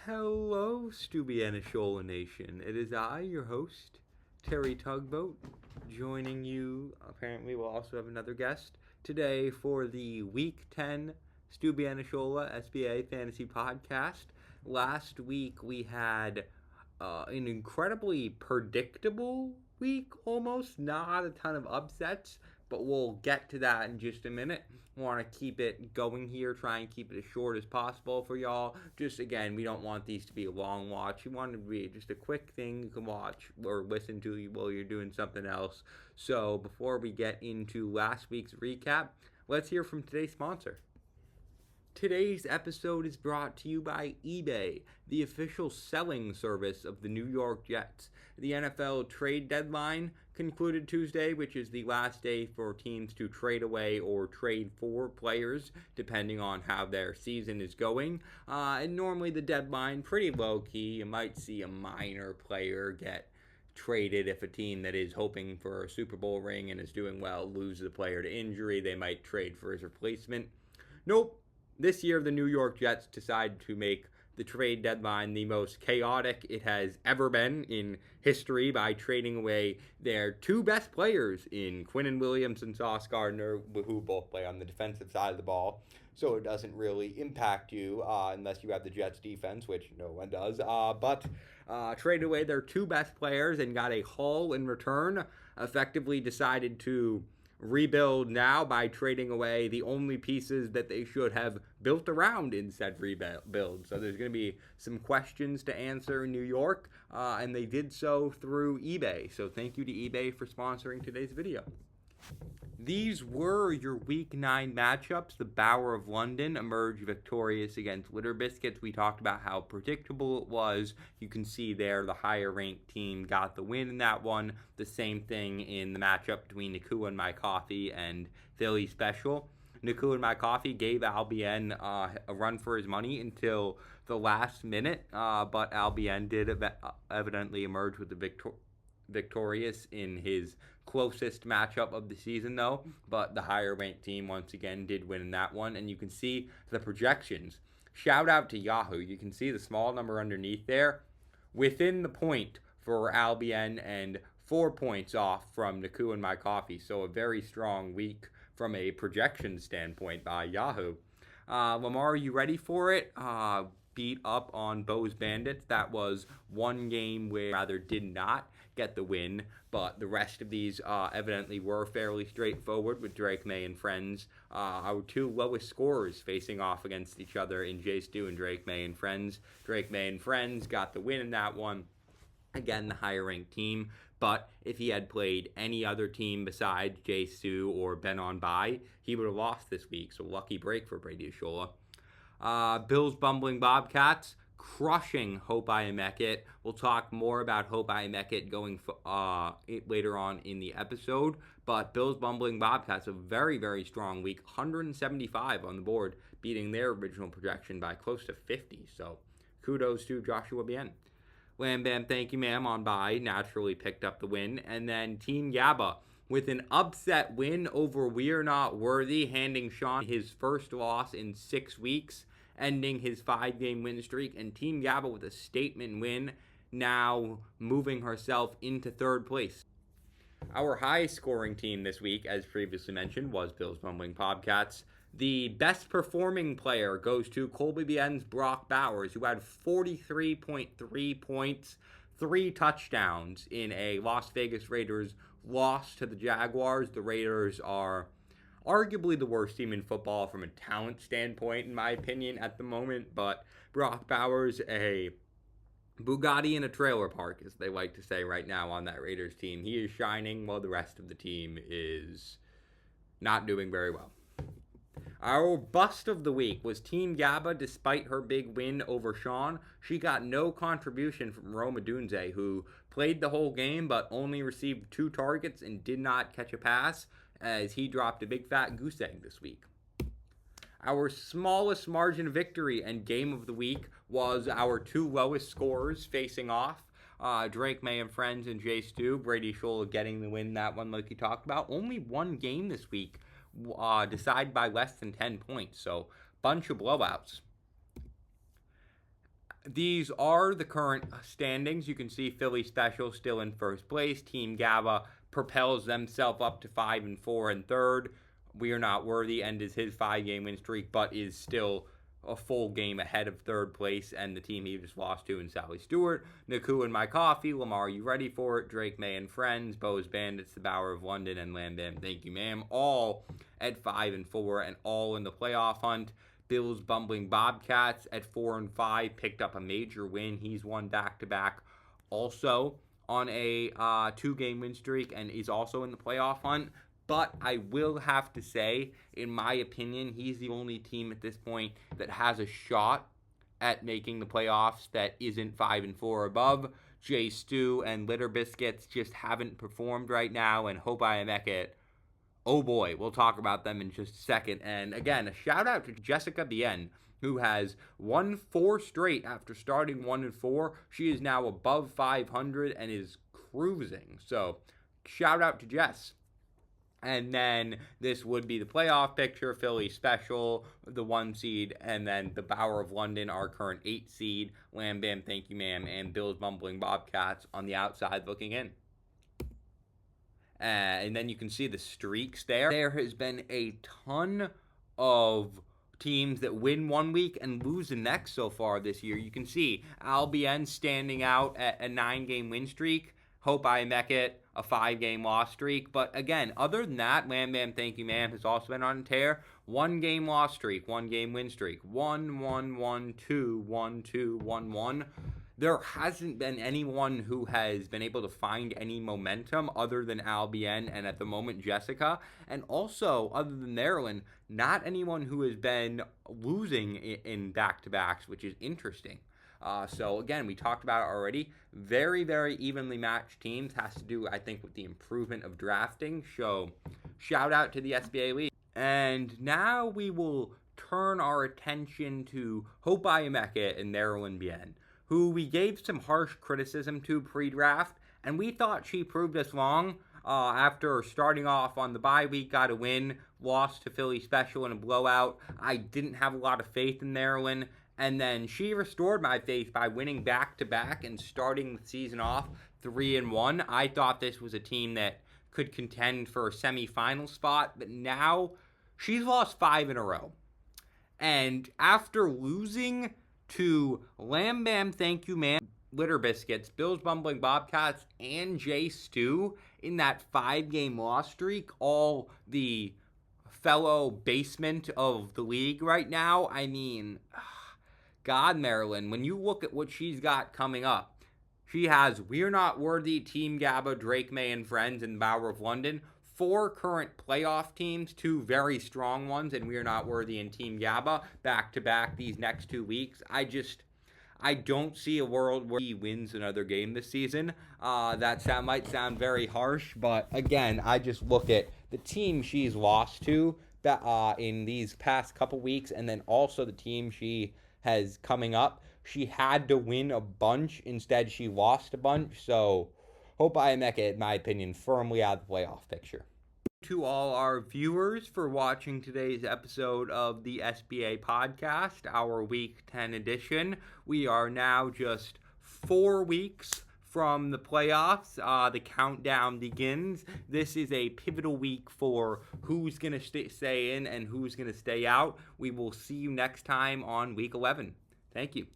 Hello, Stubianishola Nation. It is I, your host, Terry Tugboat, joining you. Apparently, we'll also have another guest today for the Week 10 Stubianishola SBA Fantasy Podcast. Last week, we had an incredibly predictable week almost. Not a ton of upsets, but we'll get to that in just a minute. Want to keep it going here, try and keep it as short as possible for y'all. Just again, we don't want these to be a long watch. We want it to be just a quick thing you can watch or listen to while you're doing something else. So before we get into last week's recap, let's hear from today's sponsor. Today's episode is brought to you by eBay, the official selling service of the New York Jets. The NFL trade deadline concluded Tuesday, which is the last day for teams to trade away or trade for players, depending on how their season is going. And normally the deadline, pretty low key. You might see a minor player get traded if a team that is hoping for a Super Bowl ring and is doing well loses the player to injury. They might trade for his replacement. Nope. This year, the New York Jets decided to make the trade deadline the most chaotic it has ever been in history by trading away their two best players in Quinnen Williams and Sauce Gardner, who both play on the defensive side of the ball. So it doesn't really impact you unless you have the Jets defense, which no one does. But traded away their two best players and got a haul in return. Effectively decided to rebuild now by trading away the only pieces that they should have built around in said rebuild. So there's going to be some questions to answer in New York, and they did so through eBay. So thank you to eBay for sponsoring today's video. These were your Week 9 matchups. The Bower of London emerged victorious against Litter Biscuits. We talked about how predictable it was. You can see there the higher-ranked team got the win in that one. The same thing in the matchup between Nakua and My Coffee and Philly Special. Nakua and My Coffee gave Albion a run for his money until the last minute, but Albion did evidently emerge with the victorious in his closest matchup of the season, though. But the higher ranked team once again did win in that one, and you can see the projections. Shout out to Yahoo. You can see the small number underneath there, within the point for Albion and 4 points off from Nakua and My Coffee. So a very strong week from a projection standpoint by Yahoo. Lamar, are you ready for it? Beat up on Bo's Bandits. That was one game where rather did not get the win, but the rest of these evidently were fairly straightforward with Drake May and Friends. Our two lowest scorers facing off against each other in Jay Stu and Drake May and Friends. Drake May and Friends got the win in that one. Again, the higher ranked team. But if he had played any other team besides Jay Stu or Ben on bye, he would have lost this week. So lucky break for Brady Ashola. Bills Bumbling Bobcats crushing Hope Iamekit. We'll talk more about Hope Iamekit going later on in the episode. But Bills Bumbling Bobcats, a very, very strong week. 175 on the board, beating their original projection by close to 50. So kudos to Joshua Bien. Lam Bam, thank you, ma'am, on bye. Naturally picked up the win. And then Team Yaba with an upset win over We're Not Worthy, handing Sean his first loss in 6 weeks, ending his 5-game win streak. And Team Yaba with a statement win, now moving herself into 3rd place. Our highest scoring team this week, as previously mentioned, was Bills Bumbling Bobcats. The best performing player goes to Colby Bien's Brock Bowers, who had 43.3 points, 3 touchdowns in a Las Vegas Raiders loss to the Jaguars. The Raiders are arguably the worst team in football from a talent standpoint, in my opinion, at the moment. But Brock Bowers, a Bugatti in a trailer park, as they like to say right now on that Raiders team. He is shining while the rest of the team is not doing very well. Our bust of the week was Team Yaba. Despite her big win over Sean, she got no contribution from Roma Dunze, who played the whole game but only received 2 targets and did not catch a pass, as he dropped a big fat goose egg this week. Our smallest margin victory and game of the week was our 2 lowest scorers facing off. Drake May and Friends and Jay Stu. Brady Scholl getting the win that one like you talked about. Only one game this week decided by less than 10 points. So bunch of blowouts. These are the current standings. You can see Philly Special still in first place. Team GABA propels themselves up to 5-4 in third. We Are Not Worthy ended his 5-game win streak, but is still a full game ahead of third place and the team he just lost to in Sally Stewart. Naku and My Coffee, Lamar You Ready For It, Drake May and Friends, Bo's Bandits, The Bower of London, and Lam Bam Thank You Ma'am, all at 5-4 and all in the playoff hunt. Bill's Bumbling Bobcats at 4-5 picked up a major win. He's won back-to-back also on a 2-game win streak and is also in the playoff hunt. But I will have to say, in my opinion, he's the only team at this point that has a shot at making the playoffs that isn't 5-4 above. Jay Stu and Litter Biscuits just haven't performed right now, and Hope I Make It. Oh boy, we'll talk about them in just a second. And again, a shout out to Jessica Bien, who has won 4 straight after starting 1-4. She is now above 500 and is cruising. So, shout out to Jess. And then this would be the playoff picture. Philly Special, the 1 seed, and then the Bower of London, our current 8 seed. Lam Bam Thank You Ma'am, and Bill's Mumbling Bobcats on the outside looking in. And then you can see the streaks there. There has been a ton of teams that win one week and lose the next so far this year. You can see Albion standing out at a 9-game win streak. Hope I Make It, a 5-game loss streak. But again, other than that, Lam Bam Thank You Ma'am has also been on a tear. 1-game loss streak, 1-game win streak. 1-1-1-2, 1-2, 1-1. There hasn't been anyone who has been able to find any momentum other than Albion and at the moment Jessica. And also, other than Maryland, not anyone who has been losing in back-to-backs, which is interesting. So again, we talked about it already. Very, very evenly matched teams. Has to do, I think, with the improvement of drafting. So shout out to the SBA League. And now we will turn our attention to Hope I Make It and Marilyn Bien, who we gave some harsh criticism to pre-draft, and we thought she proved us wrong. After starting off on the bye week, got a win, lost to Philly Special in a blowout. I didn't have a lot of faith in Maryland, and then she restored my faith by winning back-to-back and starting the season off 3-1. I thought this was a team that could contend for a semifinal spot, but now she's lost 5 in a row. And after losing to Lam Bam Thank You Ma'am, Litter Biscuits, Bill's Bumbling Bobcats, and Jay Stu in that 5-game loss streak, all the fellow basement of the league right now, I mean, God, Maryland, when you look at what she's got coming up, she has We're Not Worthy, Team GABA, Drake May and Friends, and the Bower of London. 4 current playoff teams, 2 very strong ones, and We're Not Worthy and Team GABA back-to-back these next 2 weeks. I don't see a world where he wins another game this season. That might sound very harsh, but again, I just look at the team she's lost to in these past couple weeks, and then also the team she has coming up. She had to win a bunch. Instead, she lost a bunch. So, Hope I Make It, in my opinion, firmly out of the playoff picture. To all our viewers for watching today's episode of the SBA podcast, our Week 10 edition. We are now just 4 weeks from the playoffs. The countdown begins. This is a pivotal week for who's going to stay in and who's going to stay out. We will see you next time on Week 11. Thank you.